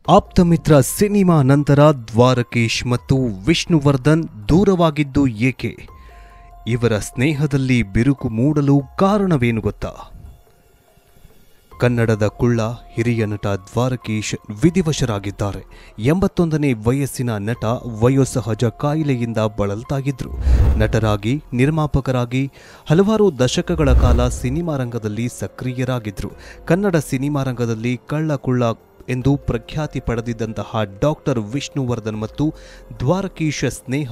ಆಪ್ತಮಿತ್ರ cinema ನಂತರ ದ್ವಾರಕೀಶ್ ಮತ್ತು ವಿಷ್ಣುವರ್ಧನ್ ದೂರವಾಗಿದ್ದು ಏಕೆ? ಇವರ ಸ್ನೇಹದಲ್ಲಿ ಬಿರುಕು ಮೂಡಲು ಕಾರಣವೇನು ಗೊತ್ತಾ? ಕನ್ನಡದ ಕುಳ್ಳ ಹಿರಿಯ ನಟ ದ್ವಾರಕೀಶ್ ವಿಧಿವಶರಾಗಿದ್ದಾರೆ. 81ನೇ ವಯಸ್ಸಿನ ನಟ ವಯೋಸಹಜ ಕಾಯಿಲೆಯಿಂದ ಬಳಲ್ತಾಗಿದ್ರು. ನಟರಾಗಿ, ನಿರ್ಮಾಪಕರಾಗಿ ಹಲವಾರು ದಶಕಗಳ ಕಾಲ ಸಿನಿಮಾ ರಂಗದಲ್ಲಿ ಸಕ್ರಿಯರಾಗಿದ್ರು. ಕನ್ನಡ ಸಿನಿಮಾ ರಂಗದಲ್ಲಿ ಕಳ್ಳ ಎಂದು ಪ್ರಖ್ಯಾತಿ ಪಡೆದಿದ್ದಂತಹ ಡಾಕ್ಟರ್ ವಿಷ್ಣುವರ್ಧನ್ ಮತ್ತು ದ್ವಾರಕೀಶ್ ಸ್ನೇಹ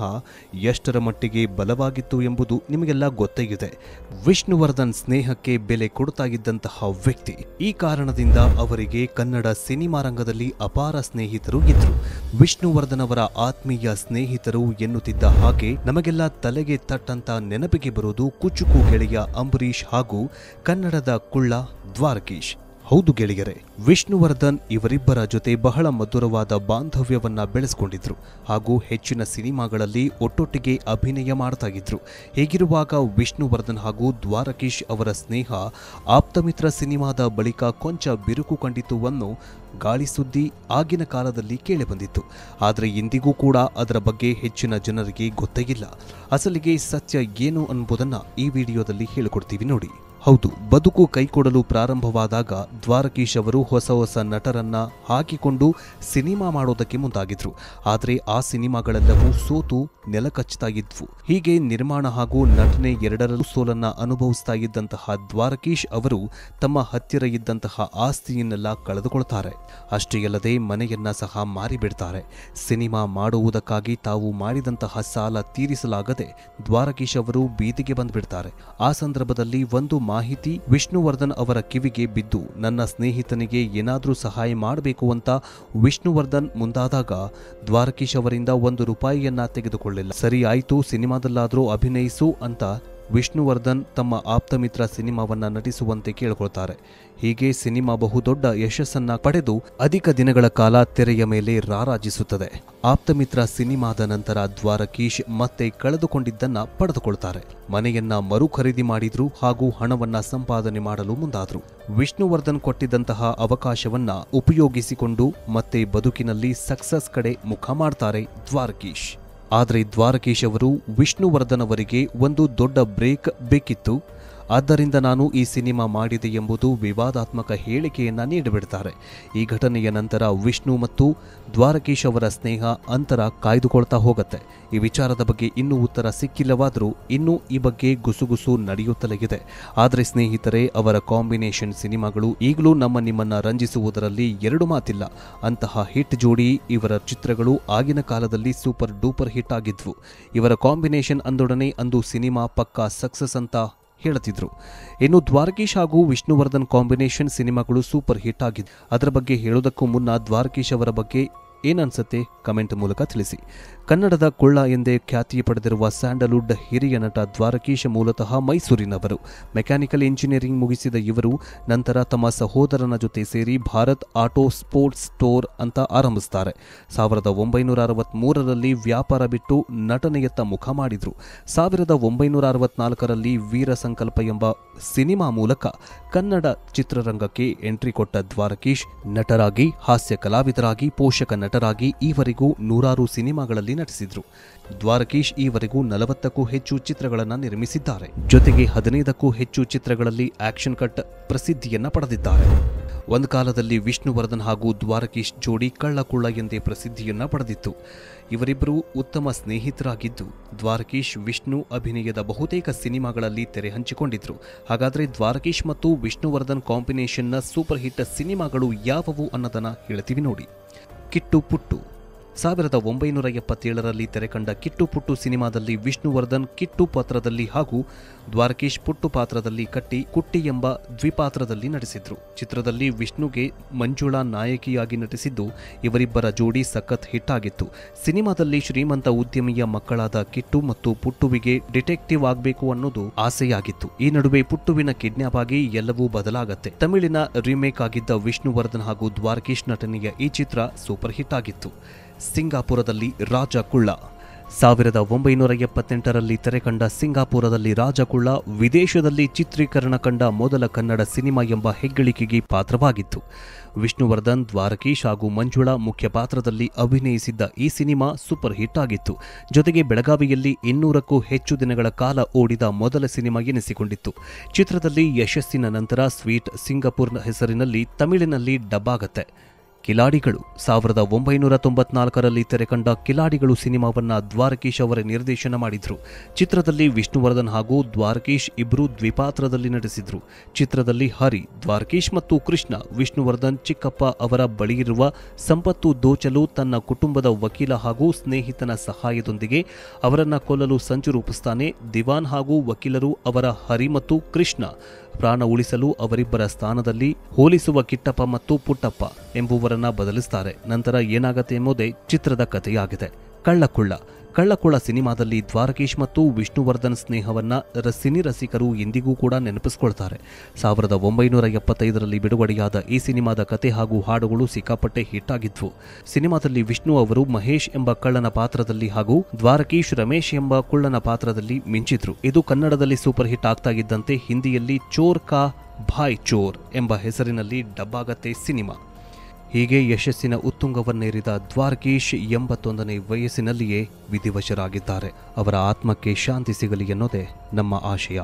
ಎಷ್ಟರ ಮಟ್ಟಿಗೆ ಬಲವಾಗಿತ್ತು ಎಂಬುದು ನಿಮಗೆಲ್ಲ ಗೊತ್ತೇ ಇದೆ. ವಿಷ್ಣುವರ್ಧನ್ ಸ್ನೇಹಕ್ಕೆ ಬೆಲೆ ಕೊಡ್ತಾ ಇದ್ದಂತಹ ವ್ಯಕ್ತಿ. ಈ ಕಾರಣದಿಂದ ಅವರಿಗೆ ಕನ್ನಡ ಸಿನಿಮಾ ರಂಗದಲ್ಲಿ ಅಪಾರ ಸ್ನೇಹಿತರು ಇದ್ರು. ವಿಷ್ಣುವರ್ಧನ್ ಅವರ ಆತ್ಮೀಯ ಸ್ನೇಹಿತರು ಎನ್ನುತ್ತಿದ್ದ ಹಾಗೆ ನಮಗೆಲ್ಲ ತಲೆಗೆ ತಟ್ಟಂತ ನೆನಪಿಗೆ ಬರುವುದು ಕುಚುಕು ಗೆಳೆಯ ಅಂಬರೀಶ್ ಹಾಗೂ ಕನ್ನಡದ ಕುಳ್ಳ ದ್ವಾರಕೀಶ್. ಹೌದು ಗೆಳೆಯರೆ, ವಿಷ್ಣುವರ್ಧನ್ ಇವರಿಬ್ಬರ ಜೊತೆ ಬಹಳ ಮಧುರವಾದ ಬಾಂಧವ್ಯವನ್ನ ಬೆಳೆಸಿಕೊಂಡಿದ್ರು ಹಾಗೂ ಹೆಚ್ಚಿನ ಸಿನಿಮಾಗಳಲ್ಲಿ ಒಟ್ಟೊಟ್ಟಿಗೆ ಅಭಿನಯ ಮಾಡ್ತಾ ಇದ್ರು. ಹೀಗಿರುವಾಗ ವಿಷ್ಣುವರ್ಧನ್ ಹಾಗೂ ದ್ವಾರಕೀಶ್ ಅವರ ಸ್ನೇಹ ಆಪ್ತಮಿತ್ರ ಸಿನಿಮಾದ ಬಳಿಕ ಕೊಂಚ ಬಿರುಕು ಕಂಡಿತು ಅನ್ನೋ ಗಾಳಿ ಸುದ್ದಿ ಆಗಿನ ಕಾಲದಲ್ಲಿ ಕೇಳಿಬಂದಿತ್ತು. ಆದರೆ ಇಂದಿಗೂ ಕೂಡ ಅದರ ಬಗ್ಗೆ ಹೆಚ್ಚಿನ ಜನರಿಗೆ ಗೊತ್ತೇ ಇಲ್ಲ. ಅಸಲಿಗೆ ಸತ್ಯ ಏನು ಅನ್ನುವುದನ್ನು ಈ ವಿಡಿಯೋದಲ್ಲಿ ಹೇಳಿಕೊಡ್ತೀವಿ ನೋಡಿ. ಹೌದು, ಬದುಕು ಕೈಕೊಡಲು ಪ್ರಾರಂಭವಾದಾಗ ದ್ವಾರಕೀಶ್ ಅವರು ಹೊಸ ನಟರನ್ನ ಹಾಕಿಕೊಂಡು ಸಿನಿಮಾ ಮಾಡೋದಕ್ಕೆ ಮುಂದಾಗಿದ್ರು. ಆದರೆ ಆ ಸಿನಿಮಾಗಳೆಲ್ಲವೂ ಸೋತು ನೆಲಕಚ್ಚುತ್ತಾ ಇದ್ವು. ಹೀಗೆ ನಿರ್ಮಾಣ ಹಾಗೂ ನಟನೆ ಎರಡರಲ್ಲೂ ಸೋಲನ್ನ ಅನುಭವಿಸ್ತಾ ಇದ್ದಂತಹ ದ್ವಾರಕೀಶ್ ಅವರು ತಮ್ಮ ಹತ್ತಿರ ಇದ್ದಂತಹ ಆಸ್ತಿಯನ್ನೆಲ್ಲ ಕಳೆದುಕೊಳ್ತಾರೆ. ಅಷ್ಟೇ ಅಲ್ಲದೆ ಮನೆಯನ್ನ ಸಹ ಮಾರಿಬಿಡ್ತಾರೆ. ಸಿನಿಮಾ ಮಾಡುವುದಕ್ಕಾಗಿ ತಾವು ಮಾಡಿದಂತಹ ಸಾಲ ತೀರಿಸಲಾಗದೆ ದ್ವಾರಕೀಶ್ ಅವರು ಬೀದಿಗೆ ಬಂದ್ಬಿಡ್ತಾರೆ. ಆ ಸಂದರ್ಭದಲ್ಲಿ ಒಂದು ಮಾಹಿತಿ ವಿಷ್ಣುವರ್ಧನ್ ಅವರ ಕಿವಿಗೆ ಬಿದ್ದು, ನನ್ನ ಸ್ನೇಹಿತನಿಗೆ ಏನಾದ್ರೂ ಸಹಾಯ ಮಾಡಬೇಕು ಅಂತ ವಿಷ್ಣುವರ್ಧನ್ ಮುಂದಾದಾಗ ದ್ವಾರಕೀಶ್ ಅವರಿಂದ ₹1 ತೆಗೆದುಕೊಳ್ಳಿಲ್ಲ. ಸರಿ ಆಯ್ತು, ಸಿನಿಮಾದಲ್ಲಾದ್ರೂ ಅಭಿನಯಿಸು ಅಂತ ವಿಷ್ಣುವರ್ಧನ್ ತಮ್ಮ ಆಪ್ತಮಿತ್ರ ಸಿನಿಮಾವನ್ನ ನಟಿಸುವಂತೆ ಕೇಳಿಕೊಳ್ತಾರೆ. ಹೀಗೆ ಸಿನಿಮಾ ಬಹುದೊಡ್ಡ ಯಶಸ್ಸನ್ನ ಪಡೆದು ಅಧಿಕ ದಿನಗಳ ಕಾಲ ತೆರೆಯ ಮೇಲೆ ರಾರಾಜಿಸುತ್ತದೆ. ಆಪ್ತಮಿತ್ರ ಸಿನಿಮಾದ ನಂತರ ದ್ವಾರಕೀಶ್ ಮತ್ತೆ ಕಳೆದುಕೊಂಡಿದ್ದನ್ನ ಪಡೆದುಕೊಳ್ತಾರೆ. ಮನೆಯನ್ನ ಮರು ಖರೀದಿ ಮಾಡಿದ್ರು ಹಾಗೂ ಹಣವನ್ನ ಸಂಪಾದನೆ ಮಾಡಲು ಮುಂದಾದ್ರು. ವಿಷ್ಣುವರ್ಧನ್ ಕೊಟ್ಟಿದ್ದಂತಹ ಅವಕಾಶವನ್ನ ಉಪಯೋಗಿಸಿಕೊಂಡು ಮತ್ತೆ ಬದುಕಿನಲ್ಲಿ ಸಕ್ಸಸ್ ಕಡೆ ಮುಖ ಮಾಡ್ತಾರೆ ದ್ವಾರಕೀಶ್. ಆದರೆ ದ್ವಾರಕೀಶ್ ಅವರು ವಿಷ್ಣುವರ್ಧನ್ ಅವರಿಗೆ ಒಂದು ದೊಡ್ಡ ಬ್ರೇಕ್ ಬೇಕಿತ್ತು. ಆದ್ದರಿಂದ ನಾನು ಈ ಸಿನಿಮಾ ಮಾಡಿದೆ ಎಂಬುದು ವಿವಾದಾತ್ಮಕ ಹೇಳಿಕೆಯನ್ನ ನೀಡಿಬಿಡ್ತಾರೆ. ಈ ಘಟನೆಯ ನಂತರ ವಿಷ್ಣು ಮತ್ತು ದ್ವಾರಕೀಶ್ ಅವರ ಸ್ನೇಹ ಅಂತರ ಕಾಯ್ದುಕೊಳ್ತಾ ಹೋಗುತ್ತೆ. ಈ ವಿಚಾರದ ಬಗ್ಗೆ ಇನ್ನೂ ಉತ್ತರ ಸಿಕ್ಕಿಲ್ಲವಾದರೂ ಇನ್ನೂ ಈ ಬಗ್ಗೆ ಗುಸುಗುಸು ನಡೆಯುತ್ತಲೇ ಇದೆ. ಆದರೆ ಸ್ನೇಹಿತರೆ, ಅವರ ಕಾಂಬಿನೇಷನ್ ಸಿನಿಮಾಗಳು ಈಗಲೂ ನಿಮ್ಮನ್ನ ರಂಜಿಸುವುದರಲ್ಲಿ ಎರಡು ಮಾತಿಲ್ಲ. ಅಂತಹ ಹಿಟ್ ಜೋಡಿ ಇವರ ಚಿತ್ರಗಳು ಆಗಿನ ಕಾಲದಲ್ಲಿ ಸೂಪರ್ ಡೂಪರ್ ಹಿಟ್ ಆಗಿದ್ವು. ಇವರ ಕಾಂಬಿನೇಷನ್ ಅಂದೊಡನೆ ಅಂದು ಸಿನಿಮಾ ಪಕ್ಕಾ ಸಕ್ಸಸ್ ಅಂತ ಹೇಳುತ್ತಿದ್ರು. ಇನ್ನು ದ್ವಾರಕೀಶ್ ಹಾಗೂ ವಿಷ್ಣುವರ್ಧನ್ ಕಾಂಬಿನೇಷನ್ ಸಿನಿಮಾಗಳು ಸೂಪರ್ ಹಿಟ್ ಆಗಿದ್ವು. ಅದರ ಬಗ್ಗೆ ಹೇಳೋದಕ್ಕೂ ಮುನ್ನ ದ್ವಾರಕೀಶ್ ಅವರ ಬಗ್ಗೆ ಏನನ್ಸುತ್ತೆ ಕಮೆಂಟ್ ಮೂಲಕ ತಿಳಿಸಿ. ಕನ್ನಡದ ಕುಳ್ಳ ಎಂದೇ ಖ್ಯಾತಿ ಪಡೆದಿರುವ ಸ್ಯಾಂಡಲ್ವುಡ್ ಹಿರಿಯ ನಟ ದ್ವಾರಕೀಶ್ ಮೂಲತಃ ಮೈಸೂರಿನವರು. ಮೆಕ್ಯಾನಿಕಲ್ ಇಂಜಿನಿಯರಿಂಗ್ ಮುಗಿಸಿದ ಇವರು ನಂತರ ತಮ್ಮ ಸಹೋದರನ ಜೊತೆ ಸೇರಿ ಭಾರತ್ ಆಟೋ ಸ್ಪೋರ್ಟ್ಸ್ ಸ್ಟೋರ್ ಅಂತ ಆರಂಭಿಸುತ್ತಾರೆ. 1963ರಲ್ಲಿ ವ್ಯಾಪಾರ ಬಿಟ್ಟು ನಟನೆಯತ್ತ ಮುಖ ಮಾಡಿದ್ರು. 1964ರಲ್ಲಿ ವೀರ ಸಂಕಲ್ಪ ಎಂಬ ಸಿನಿಮಾ ಮೂಲಕ ಕನ್ನಡ ಚಿತ್ರರಂಗಕ್ಕೆ ಎಂಟ್ರಿ ಕೊಟ್ಟ ದ್ವಾರಕೀಶ್ ನಟರಾಗಿ, ಹಾಸ್ಯ ಕಲಾವಿದರಾಗಿ, ಪೋಷಕ ನಟರಾಗಿ ಈವರೆಗೂ ನೂರಾರು ಸಿನಿಮಾಗಳಲ್ಲಿ ನಟಿಸಿದ್ರು. ದ್ವಾರಕೀಶ್ ಈವರೆಗೂ 40ಕ್ಕೂ ಹೆಚ್ಚು ಚಿತ್ರಗಳನ್ನು ನಿರ್ಮಿಸಿದ್ದಾರೆ. ಜೊತೆಗೆ 15ಕ್ಕೂ ಹೆಚ್ಚು ಚಿತ್ರಗಳಲ್ಲಿ ಆಕ್ಷನ್ ಕಟ್ ಪ್ರಸಿದ್ಧಿಯನ್ನ ಪಡೆದಿದ್ದಾರೆ. ಒಂದು ಕಾಲದಲ್ಲಿ ವಿಷ್ಣುವರ್ಧನ್ ಹಾಗೂ ದ್ವಾರಕೀಶ್ ಜೋಡಿ ಕಳ್ಳ ಎಂದೇ ಪ್ರಸಿದ್ಧಿಯನ್ನ ಪಡೆದಿತ್ತು. ಇವರಿಬ್ಬರು ಉತ್ತಮ ಸ್ನೇಹಿತರಾಗಿದ್ದು ದ್ವಾರಕೀಶ್ ವಿಷ್ಣು ಅಭಿನಯದ ಬಹುತೇಕ ಸಿನಿಮಾಗಳಲ್ಲಿ ತೆರೆ ಹಂಚಿಕೊಂಡಿದ್ರು. ಹಾಗಾದ್ರೆ ದ್ವಾರಕೀಶ್ ಮತ್ತು ವಿಷ್ಣುವರ್ಧನ್ ಕಾಂಬಿನೇಷನ್ನ ಸೂಪರ್ ಹಿಟ್ ಸಿನಿಮಾಗಳು ಯಾವುವು ಅನ್ನೋದನ್ನ ಹೇಳ್ತೀವಿ ನೋಡಿ. ಕಿಟ್ಟು ಪುಟ್ಟು 1977ರಲ್ಲಿ ತೆರೆಕಂಡ ಕಿಟ್ಟು ಪುಟ್ಟು ಸಿನಿಮಾದಲ್ಲಿ ವಿಷ್ಣುವರ್ಧನ್ ಕಿಟ್ಟು ಪಾತ್ರದಲ್ಲಿ ಹಾಗೂ ದ್ವಾರಕೀಶ್ ಪುಟ್ಟು ಪಾತ್ರದಲ್ಲಿ ಕುಟ್ಟಿ ಎಂಬ ದ್ವಿಪಾತ್ರದಲ್ಲಿ ನಟಿಸಿದ್ರು. ಚಿತ್ರದಲ್ಲಿ ವಿಷ್ಣುಗೆ ಮಂಜುಳಾ ನಾಯಕಿಯಾಗಿ ನಟಿಸಿದ್ದು ಇವರಿಬ್ಬರ ಜೋಡಿ ಸಖತ್ ಹಿಟ್ ಆಗಿತ್ತು. ಸಿನಿಮಾದಲ್ಲಿ ಶ್ರೀಮಂತ ಉದ್ಯಮಿಯ ಮಕ್ಕಳಾದ ಕಿಟ್ಟು ಮತ್ತು ಪುಟ್ಟುವಿಗೆ ಡಿಟೆಕ್ಟಿವ್ ಆಗಬೇಕು ಅನ್ನೋದು ಆಸೆಯಾಗಿತ್ತು. ಈ ನಡುವೆ ಪುಟ್ಟುವಿನ ಕಿಡ್ನಾಪ್ ಆಗಿ ಎಲ್ಲವೂ ಬದಲಾಗತ್ತೆ. ತಮಿಳಿನ ರೀಮೇಕ್ ಆಗಿದ್ದ ವಿಷ್ಣುವರ್ಧನ್ ಹಾಗೂ ದ್ವಾರಕೀಶ್ ನಟನೆಯ ಈ ಚಿತ್ರ ಸೂಪರ್ ಹಿಟ್ ಆಗಿತ್ತು. ಸಿಂಗಾಪುರದಲ್ಲಿ ರಾಜ ಕುಳ್ಳ 1978ರಲ್ಲಿ ತೆರೆಕಂಡ ಸಿಂಗಾಪುರದಲ್ಲಿ ರಾಜಕುಳ್ಳ ವಿದೇಶದಲ್ಲಿ ಚಿತ್ರೀಕರಣ ಕಂಡ ಮೊದಲ ಕನ್ನಡ ಸಿನಿಮಾ ಎಂಬ ಹೆಗ್ಗಳಿಕೆಗೆ ಪಾತ್ರವಾಗಿತ್ತು. ವಿಷ್ಣುವರ್ಧನ್, ದ್ವಾರಕೀಶ್ ಹಾಗೂ ಮಂಜುಳಾ ಮುಖ್ಯ ಪಾತ್ರದಲ್ಲಿ ಅಭಿನಯಿಸಿದ್ದ ಈ ಸಿನಿಮಾ ಸೂಪರ್ ಹಿಟ್ ಆಗಿತ್ತು. ಜೊತೆಗೆ ಬೆಳಗಾವಿಯಲ್ಲಿ 200ಕ್ಕೂ ಹೆಚ್ಚು ದಿನಗಳ ಕಾಲ ಓಡಿದ ಮೊದಲ ಸಿನಿಮಾ ಎನಿಸಿಕೊಂಡಿತ್ತು. ಚಿತ್ರದಲ್ಲಿ ಯಶಸ್ಸಿನ ನಂತರ ಸ್ವೀಟ್ ಸಿಂಗಾಪುರ್ ಹೆಸರಿನಲ್ಲಿ ತಮಿಳಿನಲ್ಲಿ ಡಬ್ ಆಗತ್ತೆ. ಕಿಲಾಡಿಗಳು 1994ರಲ್ಲಿ ತೆರೆಕಂಡ ಕಿಲಾಡಿಗಳು ಸಿನಿಮಾವನ್ನ ದ್ವಾರಕೀಶ್ ಅವರ ನಿರ್ದೇಶನ ಮಾಡಿದ್ರು. ಚಿತ್ರದಲ್ಲಿ ವಿಷ್ಣುವರ್ಧನ್ ಹಾಗೂ ದ್ವಾರಕೀಶ್ ಇಬ್ಬರು ದ್ವಿಪಾತ್ರದಲ್ಲಿ ನಟಿಸಿದ್ರು. ಚಿತ್ರದಲ್ಲಿ ಹರಿ, ದ್ವಾರಕೀಶ್ ಮತ್ತು ಕೃಷ್ಣ ವಿಷ್ಣುವರ್ಧನ್ ಚಿಕ್ಕಪ್ಪ ಅವರ ಬಳಿಯಿರುವ ಸಂಪತ್ತು ದೋಚಲು ತನ್ನ ಕುಟುಂಬದ ವಕೀಲ ಹಾಗೂ ಸ್ನೇಹಿತನ ಸಹಾಯದೊಂದಿಗೆ ಅವರನ್ನ ಕೊಲ್ಲಲು ಸಂಚು ರೂಪಿಸುತ್ತಾನೆ. ದಿವಾನ್ ಹಾಗೂ ವಕೀಲರು ಅವರ ಹರಿ ಮತ್ತು ಕೃಷ್ಣ ಪ್ರಾಣ ಉಳಿಸಲು ಅವರಿಬ್ಬರ ಸ್ಥಾನದಲ್ಲಿ ಹೋಲಿಸುವ ಕಿಟ್ಟಪ್ಪ ಮತ್ತು ಪುಟ್ಟಪ್ಪ ಎಂಬುವರನ್ನ ಬದಲಿಸುತ್ತಾರೆ. ನಂತರ ಏನಾಗತ್ತೆ ಎಂಬುದೇ ಚಿತ್ರದ ಕಥೆಯಾಗಿದೆ. ಕಳ್ಳಕುಳ್ಳ ಸಿನಿಮಾದಲ್ಲಿ ದ್ವಾರಕೀಶ್ ಮತ್ತು ವಿಷ್ಣುವರ್ಧನ್ ಸ್ನೇಹವನ್ನ ಸಿನಿ ರಸಿಕರು ಎಂದಿಗೂ ಕೂಡ ನೆನಪಿಸಿಕೊಳ್ತಾರೆ. 1975ರಲ್ಲಿ ಬಿಡುಗಡೆಯಾದ ಈ ಸಿನಿಮಾದ ಕತೆ ಹಾಗೂ ಹಾಡುಗಳು ಸಿಕ್ಕಾಪಟ್ಟೆ ಹಿಟ್ ಆಗಿದ್ವು. ಸಿನಿಮಾದಲ್ಲಿ ವಿಷ್ಣು ಅವರು ಮಹೇಶ್ ಎಂಬ ಕಳ್ಳನ ಪಾತ್ರದಲ್ಲಿ ಹಾಗೂ ದ್ವಾರಕೀಶ್ ರಮೇಶ್ ಎಂಬ ಕುಳ್ಳನ ಪಾತ್ರದಲ್ಲಿ ಮಿಂಚಿದ್ರು. ಇದು ಕನ್ನಡದಲ್ಲಿ ಸೂಪರ್ ಹಿಟ್ ಆಗ್ತಾ ಇದ್ದಂತೆ ಹಿಂದಿಯಲ್ಲಿ ಚೋರ್ ಕಾ ಭಾಯ್ ಚೋರ್ ಎಂಬ ಹೆಸರಿನಲ್ಲಿ ಡಬ್ ಆಗತ್ತೆ ಸಿನಿಮಾ. ಹೀಗೆ ಯಶಸ್ಸಿನ ಉತ್ತುಂಗವನ್ನೇರಿದ ದ್ವಾರಕೀಶ್ 81ನೇ ವಯಸ್ಸಿನಲ್ಲಿಯೇ ವಿಧಿವಶರಾಗಿದ್ದಾರೆ. ಅವರ ಆತ್ಮಕ್ಕೆ ಶಾಂತಿ ಸಿಗಲಿ ಎನ್ನುವುದೇ ನಮ್ಮ ಆಶಯ.